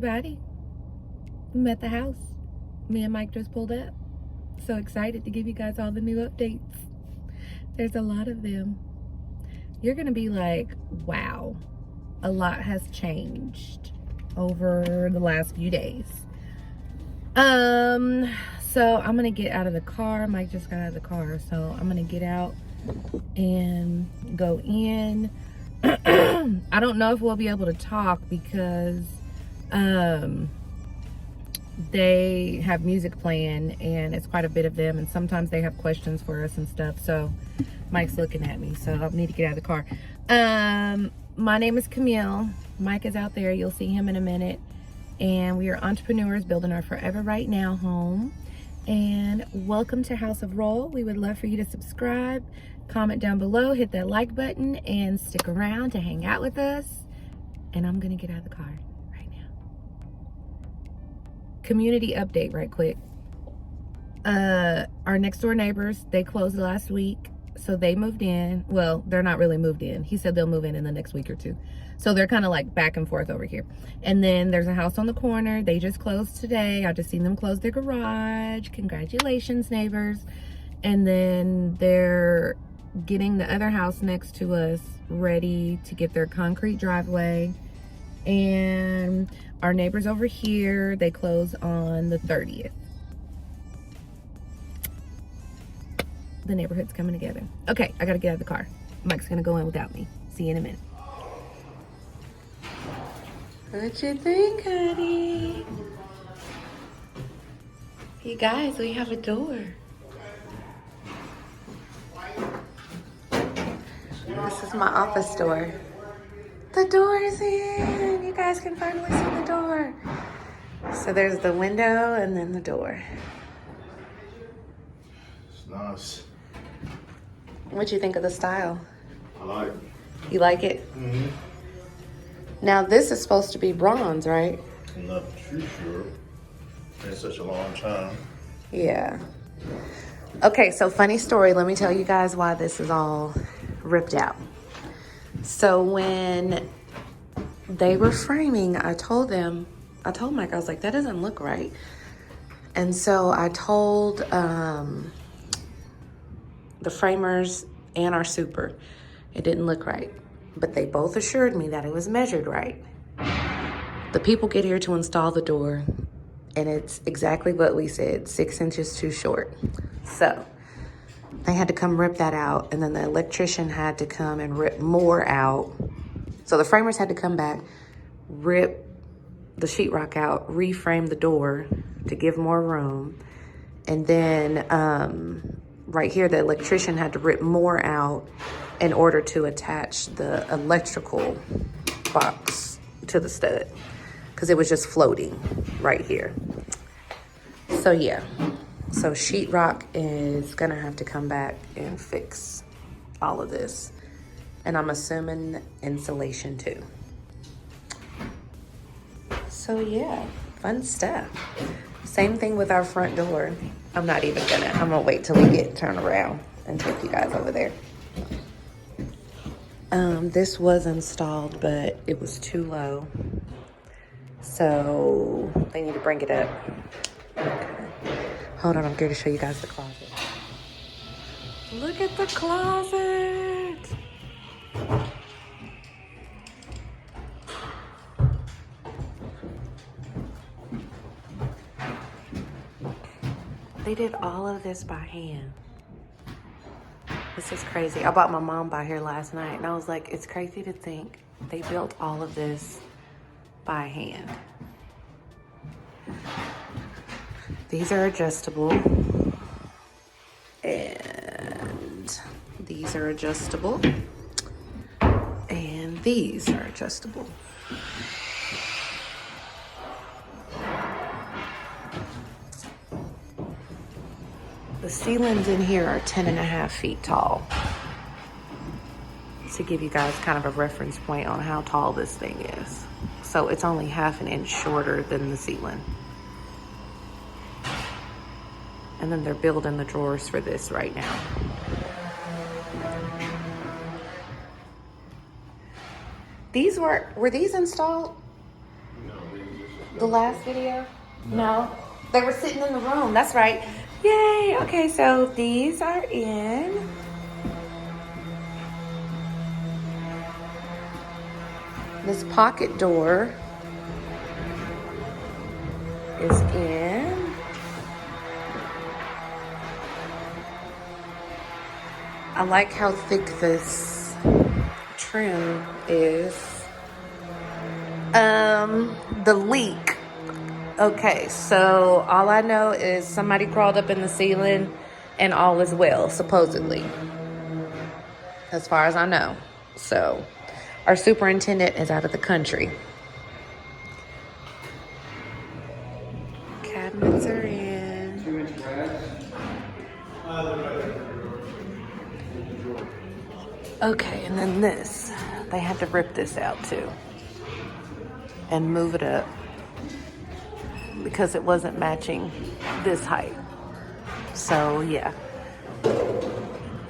everybody. I'm at the house. Me and Mike just pulled up. So excited to give you guys all the new updates. There's a lot of them. You're gonna be like, wow, a lot has changed over the last few days. So I'm gonna get out of the car. Mike just got out of the car, so I'm gonna get out and go in. I don't know if we'll be able to talk because they have music playing and it's quite a bit of them, and sometimes they have questions for us and stuff. So Mike's looking at me, so I need to get out of the car. My name is Camille. Mike is out there. You'll see him in a minute. And we are entrepreneurs building our forever right now home. And welcome to House of Rolle. We would love for you to subscribe, comment down below, hit that like button, and stick around to hang out with us. And I'm gonna get out of the car right now. Community update right quick. Our next door neighbors, they closed last week. So they moved in. Well, they're not really moved in. He said they'll move in the next week or two. So they're kind of like back and forth over here. And then there's a house on the corner. They just closed today. I just seen them close their garage. Congratulations, neighbors. And then they're getting the other house next to us ready to get their concrete driveway. And our neighbors over here, they close on the 30th. The neighborhood's coming together. Okay, I gotta get out of the car. Mike's gonna go in without me. See you in a minute. What you think, honey? You guys, we have a door. This is my office door. The door is in. You guys can finally see the door. So there's the window and then the door. It's nice. What you think of the style? I like it. You like it? Mm-hmm. Now this is supposed to be bronze, right? I'm not too sure. Been such a long time. Yeah. Okay, so funny story. Let me tell you guys why this is all ripped out. So when they were framing, I told Mike, I was like, that doesn't look right. And so I told the framers and our super, it didn't look right. But they both assured me that it was measured right. The people get here to install the door, and it's exactly what we said, 6 inches too short. So they had to come rip that out, and then the electrician had to come and rip more out. So the framers had to come back, rip the sheetrock out, reframe the door to give more room. And then right here, the electrician had to rip more out in order to attach the electrical box to the stud, because it was just floating right here. So yeah, so sheetrock is gonna have to come back and fix all of this. And I'm assuming insulation too. So yeah, fun stuff. Same thing with our front door. I'm gonna wait till we get turned around and take you guys over there. This was installed, but it was too low. So they need to bring it up. Okay. Hold on, I'm going to show you guys the closet. Look at the closet. They did all of this by hand. This is crazy. I bought my mom by here last night, and I was like, it's crazy to think they built all of this by hand. These are adjustable. And these are adjustable. And these are adjustable. The ceilings in here are 10.5 feet tall. To give you guys kind of a reference point on how tall this thing is. So it's only 1/2 inch shorter than the ceiling. And then they're building the drawers for this right now. These were these installed? No, they just The last video? No. They were sitting in the room. That's right. Yay. Okay, so these are in. This pocket door is in. I like how thick this trim is. The leak. Okay, so all I know is somebody crawled up in the ceiling and all is well, supposedly. As far as I know. So, our superintendent is out of the country. Cabinets are in. Okay, and then this. They had to rip this out too. And move it up. Because it wasn't matching this height. So, yeah.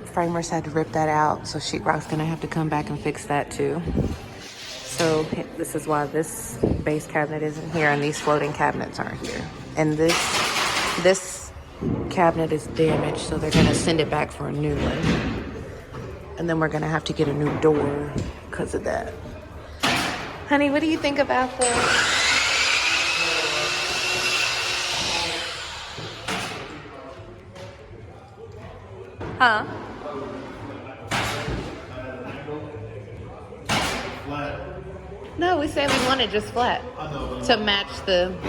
Framers had to rip that out, so sheetrock's gonna have to come back and fix that too. So this is why this base cabinet isn't here and these floating cabinets aren't here. And this cabinet is damaged, so they're gonna send it back for a new one. And then we're gonna have to get a new door because of that. Honey, what do you think about this? Huh? Flat. No, we said we wanted just flat. I know. To match the. I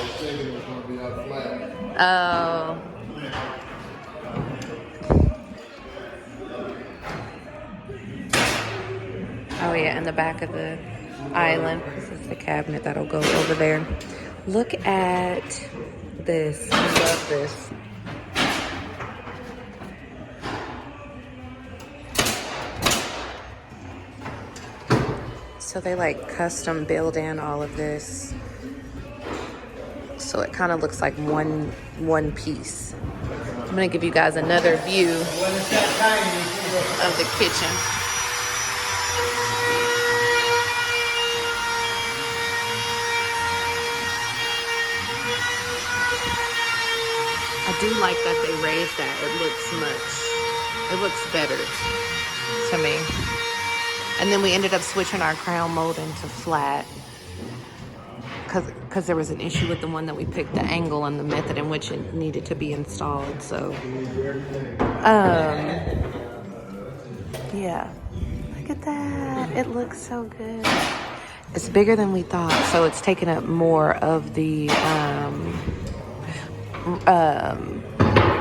was thinking it was going to be out flat. Oh. Oh yeah, in the back of the island. This is the cabinet that'll go over there. Look at this. I love this. So they like custom build in all of this. So it kind of looks like one piece. I'm gonna give you guys another view of the kitchen. I do like that they raised that. It looks better to me. And then we ended up switching our crown molding to flat because there was an issue with the one that we picked, the angle and the method in which it needed to be installed. So, yeah, look at that. It looks so good. It's bigger than we thought, so it's taking up more of the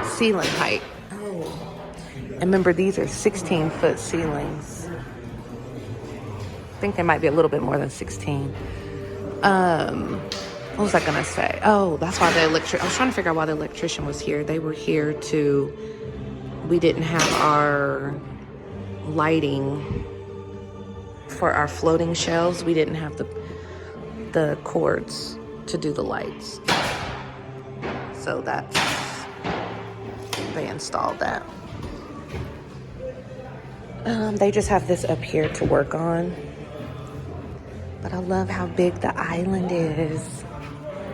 ceiling height. And remember, these are 16-foot ceilings. I think they might be a little bit more than 16. What was I gonna say? Oh, that's why I was trying to figure out why the electrician was here. They were here we didn't have our lighting for our floating shelves. We didn't have the cords to do the lights. So they installed that. They just have this up here to work on. But I love how big the island is.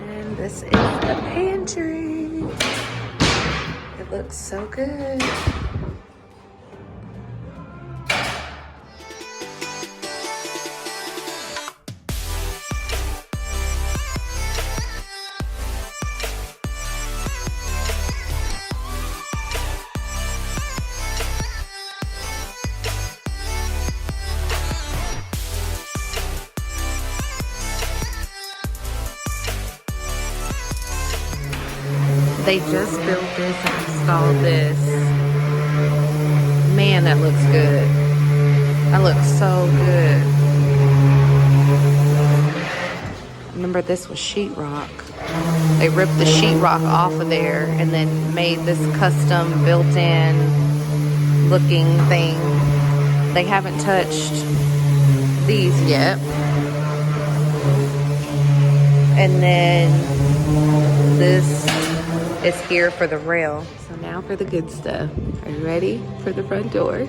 And this is the pantry. It looks so good. They just built this and installed this. Man, that looks good. That looks so good. Remember, this was sheetrock. They ripped the sheetrock off of there and then made this custom built-in looking thing. They haven't touched these yet. And then this is here for the rail. So now for the good stuff. Are you ready for the front door?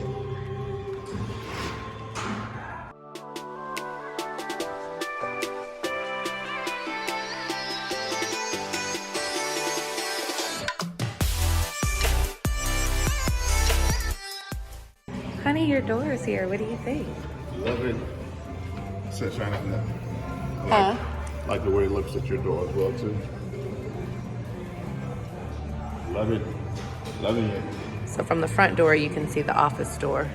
your doors here. What do you think? Love it. Said trying to Huh? like the way it looks at your door as well too. Love it. Loving it. So from the front door, you can see the office door.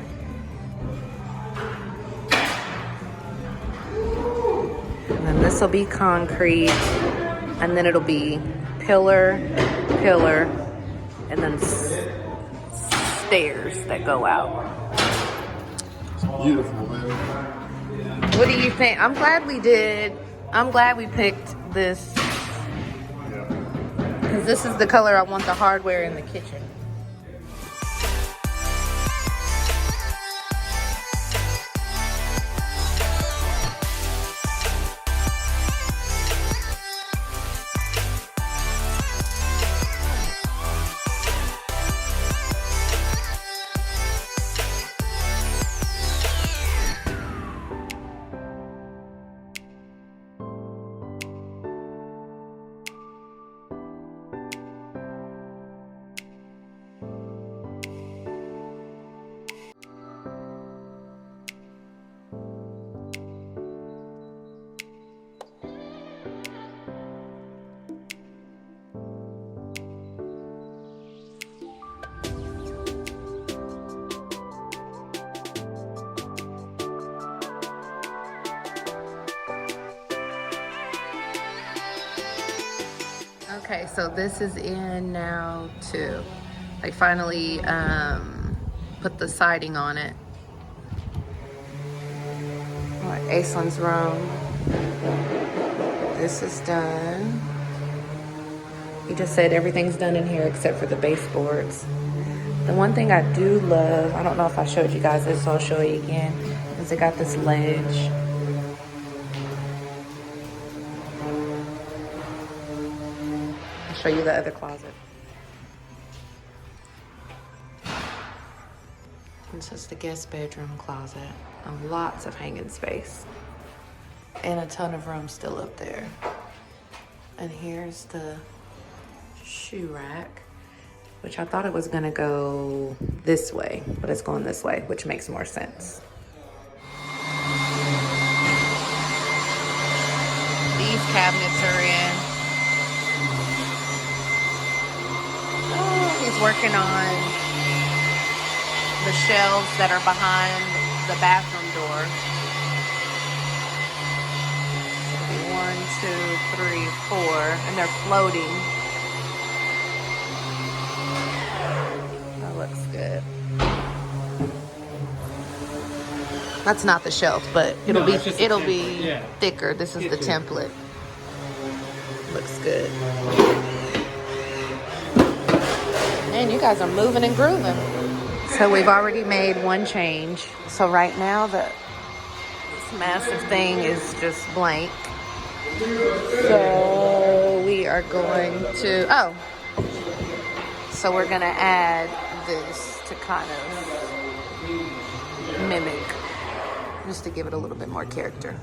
And then this will be concrete, and then it'll be pillar, pillar, and then stairs that go out. It's beautiful, man. What do you think? I'm glad we picked this, Yeah. because this is the color I want the hardware in the kitchen. Okay, so this is in now too. I finally put the siding on it. All right, Aislin's room. This is done. He just said everything's done in here except for the baseboards. The one thing I do love, I don't know if I showed you guys this, so I'll show you again, is it got this ledge. Show you the other closet. This is the guest bedroom closet. Lots of hanging space. And a ton of room still up there. And here's the shoe rack, which I thought it was gonna go this way, but it's going this way, which makes more sense. These cabinets are in. He's working on the shelves that are behind the bathroom door. 1, 2, 3, 4, and they're floating. That looks good. That's not the shelf, but it'll be thicker. This is the template. Looks good. Man, you guys are moving and grooving. So we've already made one change. So right now this massive thing is just blank. So we are going to, so we're gonna add this to kind of mimic, just to give it a little bit more character.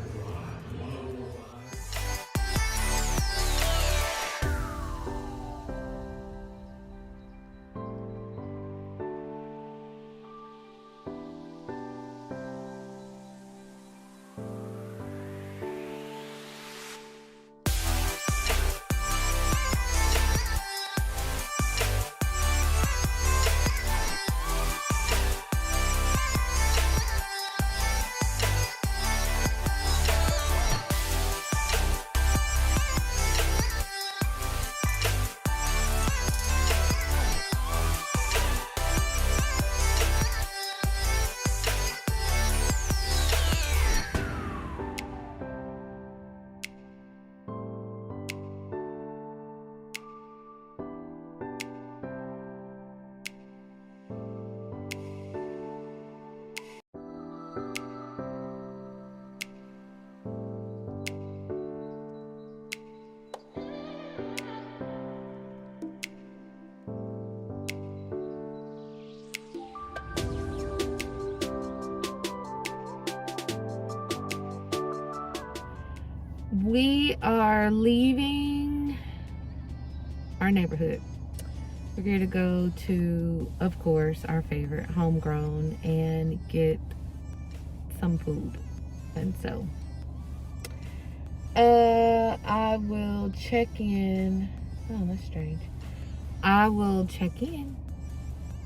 We are leaving our neighborhood. we're going to go to, of course, our favorite, Homegrown, and get some food. And so I will check in. Oh, that's strange. I will check in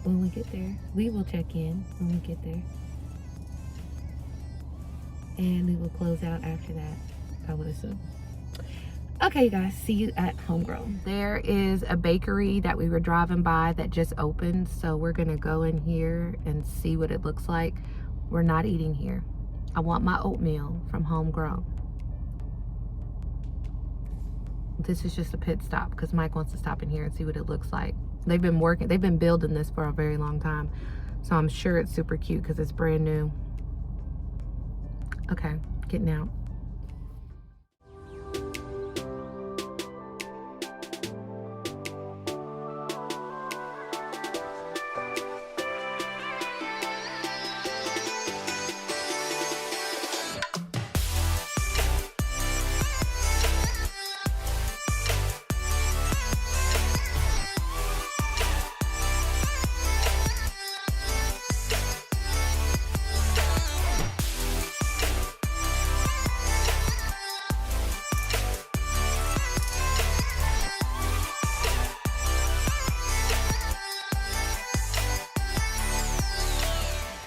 when we get there. We will check in when we get there. And we will close out after that, I would assume. Okay, you guys, see you at Homegrown. There is a bakery that we were driving by that just opened, so we're gonna go in here and see what it looks like. We're not eating here. I want my oatmeal from Homegrown. This is just a pit stop because Mike wants to stop in here and see what it looks like. They've been building this for a very long time, so I'm sure it's super cute because it's brand new. Okay, getting out.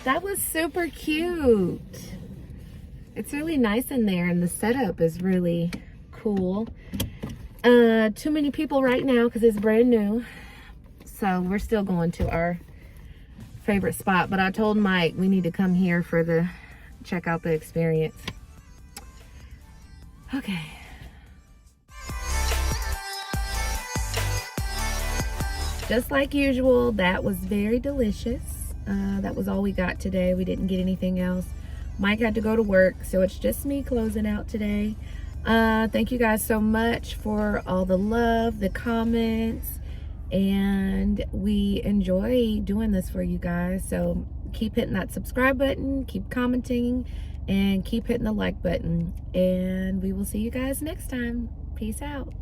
That was super cute. It's really nice in there, and the setup is really cool. Too many people right now because it's brand new. So we're still going to our favorite spot, but I told Mike we need to come here for the check out the experience. Okay. Just like usual, that was very delicious. That was all we got today. We didn't get anything else. Mike had to go to work, so it's just me closing out today. Thank you guys so much for all the love, the comments, and we enjoy doing this for you guys. So keep hitting that subscribe button, keep commenting, and keep hitting the like button. And we will see you guys next time. Peace out.